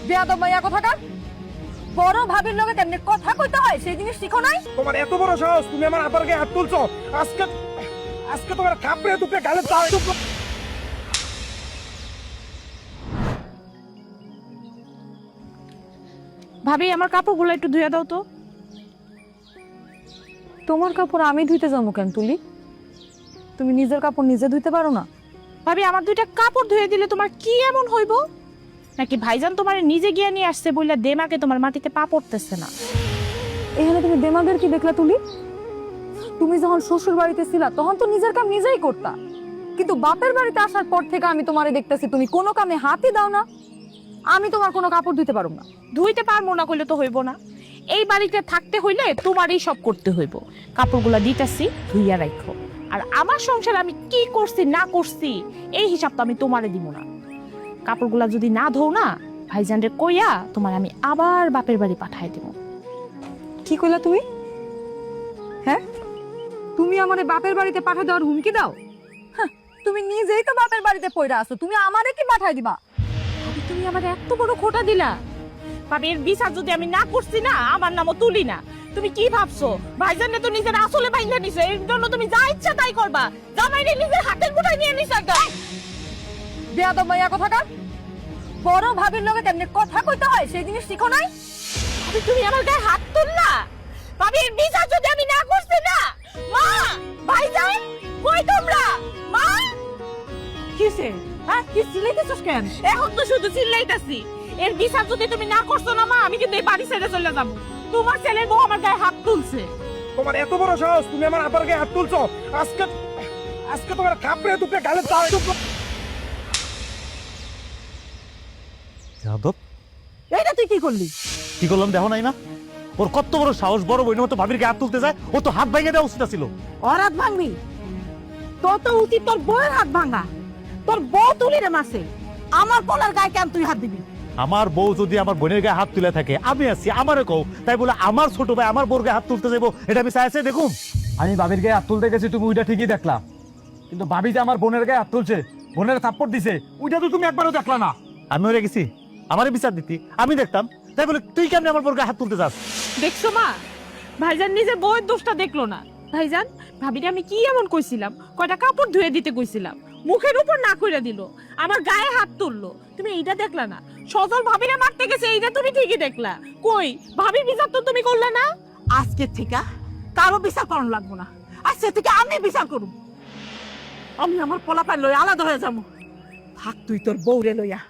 বেয়াদব মাইয়া কোথাকার। বড় ভাবির লগে কেমনে কথা কইতে হয় সেই জিনিস শিখো নাই? তোমার এত বড় সাহস, তুমি আমার আব্বার গায়ে হাত তুলছো। আজকে আজকে তোমার কাপড়ে দুপে গালে তাই। ভাবি আমার কাপড়গুলো একটু ধুয়ে দাও তো। তোমার কাপড় আমি ধুইতে যাবো কেন তুলি? তুমি নিজের কাপড় নিজে ধুইতে পারো না? ভাবি আমার দুইটা কাপড় ধুয়ে দিলে তোমার কি এমন হইব? নাকি ভাইজান তোমার নিজে গিয়ে নিয়ে আসছে বইলা দেমাকে তোমার মাটিতে পা পড়তেছে না? এখানে তুমি দেমাগের কি দেখলা তুলি? তুমি যখন শ্বশুর বাড়িতে ছিলা তখন তো নিজের কাম নিজেই করতা, কিন্তু বাপের বাড়িতে আসার পর থেকে আমি তোমারে দেখতেছি তুমি কোনো কামে হাতই দাও না। আমি তোমার কোনো কাপড় ধুইতে পারবো না। ধুইতে পারবো না কইলে তো হইব না। এই বাড়িতে থাকতে হইলে তোমারই সব করতে হইব। কাপড়গুলা দিতেছি ধুইয়া রাখো, আর আমার সংসার আমি কি করছি না করছি এই হিসাব তো আমি তোমারে দিব না। কাপড়গুলা যদি না ধোও না, ভাইজানরে কইয়া তোমার আমি আবার বাপের বাড়ি পাঠাই দেব। কি কইলা তুমি? হ্যাঁ, তুমি আমারে বাপের বাড়িতে পাঠা দেওয়ার হুমকি দাও? হ্যাঁ, তুমি নিজেই তো বাপের বাড়িতে পইরা আছো, তুমি আমারে কি পাঠাই দিবা? ভাবি তুমি আমার এত বড় খোটা দিলা। ভাবি এর বিচার যদি আমি না করছি না, আমার নামও তুলি না। তুমি কি ভাবছো ভাইজানে তো নিজের আসলে বাইন্ধা নিছো, এর জন্য তুমি যা ইচ্ছা তাই করবা? জামাইরে নিজের হাতের মুঠায় নিয়ে নিছো একদম। বেয়াদব মাইয়া কোথাকার। বড় ভাবির লগে কেমনে কথা কইতে হয় সেই জিনিস শিখো নাই? ভাবি তুমি আমার গায়ে হাত তুললা। ভাবি এর বিচার যদি আমি না করছি না, মা ভাইজান কই তোমরা? মা কিসে? হ্যাঁ কি চিল্লাইতেছস কেন? এখন তো শুধু চিল্লাইতাছি। এর বিচার যদি তুমি না করছো না মা, আমি কিন্তু এই বাড়ি ছেড়ে চলে যাব। তোমার ছেলের বউ আমার গায়ে হাত তুলছে। তোমার এত বড় সাহস, তুমি আমার আব্বার গায়ে হাত তুলছো। আজকে আজকে তোমার কাপড়ে দুপে গালে তাই। যাদব, এইটা তুই কি করলি? কি করলাম দেখো নাই না? ওর কত বড় সাহস, বড় বইনের মতো ভাবির গায়ে হাত তুলতে যায়। ও তো হাত ভাঙিয়ে দেওয়া উচিত ছিল। ওর হাত ভাঙবি? তোর তো উচিত তোর বউয়ের হাত ভাঙা। তোর বউ তুলি রে মাসে, আমার পোলার গায়ে কেন তুই হাত দিবি? আমার বউ যদি আমার বোনের গায়ে হাত তুলে থাকে, আমি আছি আমারে কও, তাই বলে আমার ছোট ভাই আমার বোর গায়ে হাত তুলতে যাবো, এটা আমি চাইছে দেখুন? আমি বাবির গায়ে হাত তুলতে গেছি, তুমি ওইটা ঠিকই দেখলা, কিন্তু ভাবি যে আমার বোনের গায়ে হাত তুলছে, বোনের থাপ্পড় দিছে, ওইটা তো তুমি একবারও দেখলা না। আমি ওরে গেছি আমারে বিচার দিতি, আমি দেখতাম, তাই বলে তুই কেমনি আমার বোর গায়ে হাত তুলতে যাস? দেখছো মা, ভাইজান নিজের বউয়ের দোষটা দেখলো না। ভাইজান ভাবিরে আমি কি এমন কইছিলাম? কয়টা কাপড় ধুয়ে দিতে কইছিলাম, মুখের উপর না কইরা দিল, আমার গায়ে হাত তুললো। তুমি এইটা দেখলা না? সজল ভাবিরে মারতে গেছে, এইটা তুমি ঠিকই দেখলা। কই ভাবির বিচার তো তুমি করলে না। আজকে থেকে কারো বিচার করানো লাগবো না, আজকে থেকে আমি বিচার করব। আমি আমার পোলাপাই লই আলাদা হয়ে যাবো। থাক তুই তোর বউরে লইয়া।